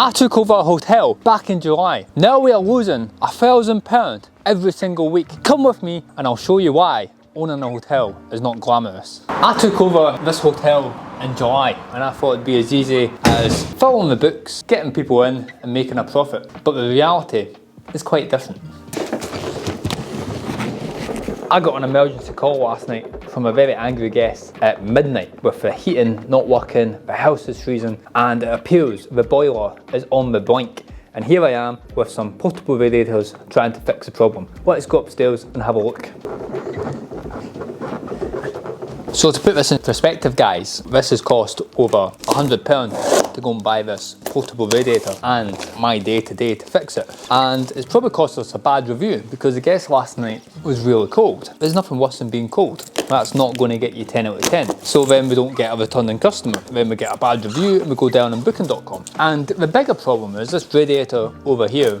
I took over a hotel back in July. Now we are losing £1,000 every single week. Come with me and I'll show you why owning a hotel is not glamorous. I took over this hotel in July and I thought it'd be as easy as filling the books, getting people in and making a profit. But the reality is quite different. I got an emergency call last night from a very angry guest at midnight with the heating not working, the house is freezing, and it appears the boiler is on the blink. And here I am with some portable radiators trying to fix the problem. Let's go upstairs and have a look. So to put this in perspective guys, this has cost over £100 to go and buy this portable radiator and my day-to-day to fix it. And it's probably cost us a bad review because the guest last night was really cold. There's nothing worse than being cold. That's not going to get you 10 out of 10. So then we don't get a returning customer. Then we get a bad review and we go down on booking.com. And the bigger problem is this radiator over here.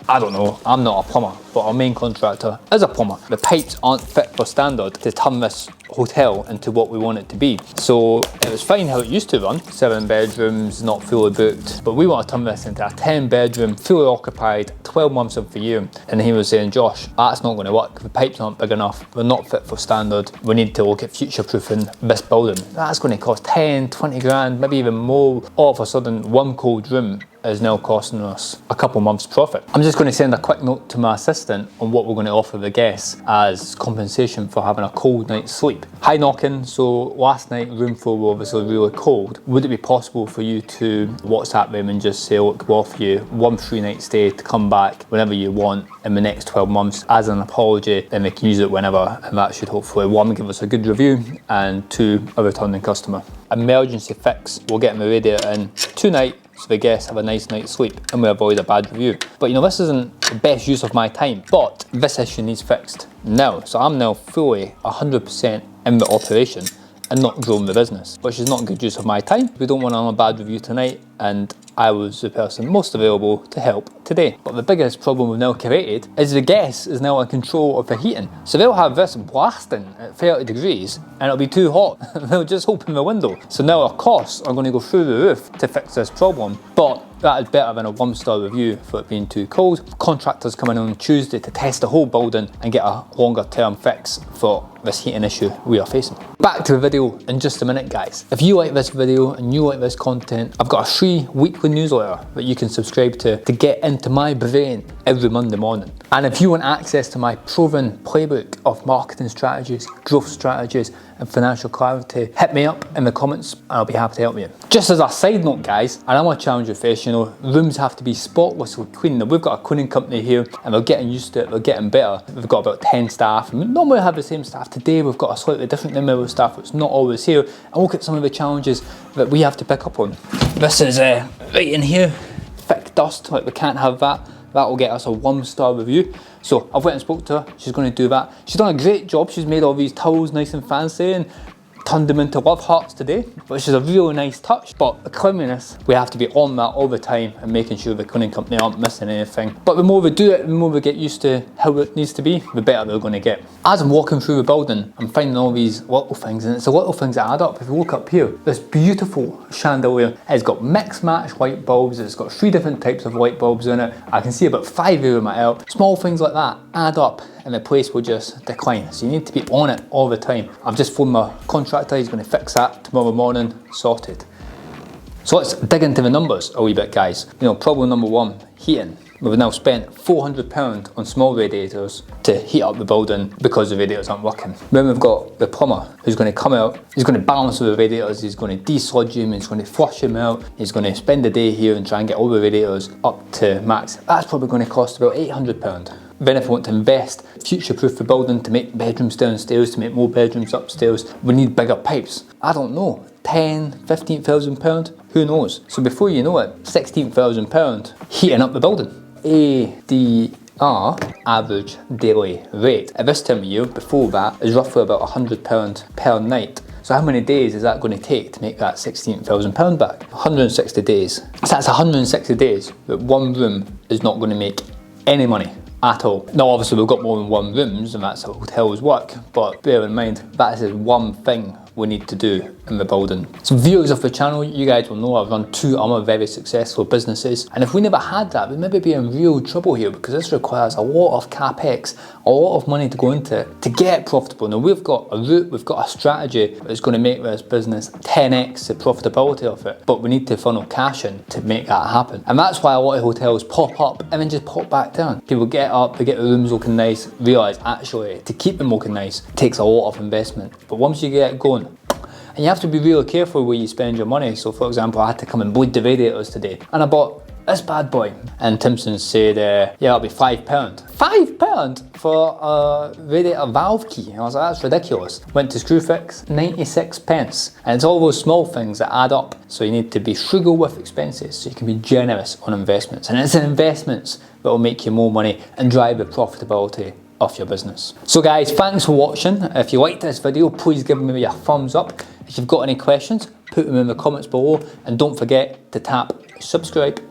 I don't know, I'm not a plumber, but our main contractor is a plumber. The pipes aren't fit for standard to turn this hotel into what we want it to be. So it was fine how it used to run, 7 bedrooms, not fully booked, but we want to turn this into a 10 bedroom, fully occupied, 12 months of the year. And he was saying, Josh, that's not going to work. The pipes aren't big enough. They're not fit for standard. We need to look at future proofing this building. That's going to cost 10, 20 grand, maybe even more. All of a sudden, one cold room is now costing us a couple months profit. I'm just going to send a quick note to my assistant on what we're going to offer the guests as compensation for having a cold night's sleep. Hi Knockin, so last night room 4 was obviously really cold. Would it be possible for you to WhatsApp them and just say, look, we'll offer you 1 free night stay to come back whenever you want in the next 12 months as an apology, then they can use it whenever, and that should hopefully 1, give us a good review, and 2, a returning customer. Emergency fix, we'll get the radiator in tonight so the guests have a nice night's sleep and we avoid a bad review. But you know, this isn't the best use of my time, but this issue needs fixed now. So I'm now fully 100% in the operation and not growing the business, which is not good use of my time. We don't want another bad review tonight, and I was the person most available to help today. But the biggest problem we've now created is the guest is now in control of the heating. So they'll have this blasting at 30 degrees and it'll be too hot. They'll just open the window. So now our costs are going to go through the roof to fix this problem. But that is better than a 1-star review for it being too cold. Contractors coming on Tuesday to test the whole building and get a longer term fix for this heating issue we are facing. Back to the video in just a minute guys. If you like this video and you like this content, I've got a free weekly newsletter that you can subscribe to get into my brain every Monday morning. And if you want access to my proven playbook of marketing strategies, growth strategies and financial clarity, hit me up in the comments and I'll be happy to help you. Just as a side note guys, and I want to challenge you first, you know, rooms have to be spotlessly clean. Now we've got a cleaning company here and they're getting used to it, they're getting better. We've got about 10 staff and we normally have the same staff. Today we've got a slightly different number of staff that's not always here, and look at some of the challenges that we have to pick up on. This is right in here, thick dust, like we can't have that. That will get us a 1-star review. So I've went and spoke to her, she's going to do that. She's done a great job, she's made all these towels nice and fancy and turned them into love hearts today, which is a really nice touch. But the cleanliness, we have to be on that all the time and making sure the cleaning company aren't missing anything. But the more we do it, the more we get used to how it needs to be, the better they're going to get. As I'm walking through the building, I'm finding all these little things, and it's the little things that add up. If you look up here, this beautiful chandelier has got mix match light bulbs, it's got 3 different types of light bulbs in it. I can see about 5 here in my out. Small things like that add up and the place will just decline. So you need to be on it all the time. I've just phoned my contractor, he's going to fix that tomorrow morning, sorted. So let's dig into the numbers a wee bit guys. You know, problem number 1, heating. We've now spent £400 on small radiators to heat up the building because the radiators aren't working. Then we've got the plumber who's going to come out, he's going to balance the radiators, he's going to desludge them, he's going to flush them out, he's going to spend the day here and try and get all the radiators up to max. That's probably going to cost about £800. Then if we want to invest, future-proof the building to make bedrooms downstairs, to make more bedrooms upstairs, we need bigger pipes. I don't know, 10, 15,000 pounds, who knows? So before you know it, £16,000 heating up the building. ADR, average daily rate, at this time of year, before that, is roughly about £100 per night. So how many days is that going to take to make that £16,000 back? 160 days. So that's 160 days that one room is not going to make any money at all. Now obviously we've got more than 1 rooms and that's how hotels work, but bear in mind that is one thing we need to do in the building. So viewers of the channel, you guys will know I've run 2 other very successful businesses, and if we never had that, we'd maybe be in real trouble here, because this requires a lot of capex, a lot of money to go into it to get profitable. Now we've got a route, we've got a strategy that's going to make this business 10x the profitability of it, but we need to funnel cash in to make that happen. And that's why a lot of hotels pop up and then just pop back down. People get up, they get the rooms looking nice, realise actually to keep them looking nice takes a lot of investment. But once you get going, and you have to be really careful where you spend your money. So for example, I had to come and bleed the radiators today, and I bought this bad boy, and Timpson said, yeah, it'll be £5. £5 for a radiator valve key. And I was like, that's ridiculous. Went to Screwfix, 96 pence. And it's all those small things that add up. So you need to be frugal with expenses so you can be generous on investments. And it's in investments that will make you more money and drive the profitability of your business. So guys, thanks for watching. If you liked this video, please give me a thumbs up. If you've got any questions, put them in the comments below, and don't forget to tap subscribe.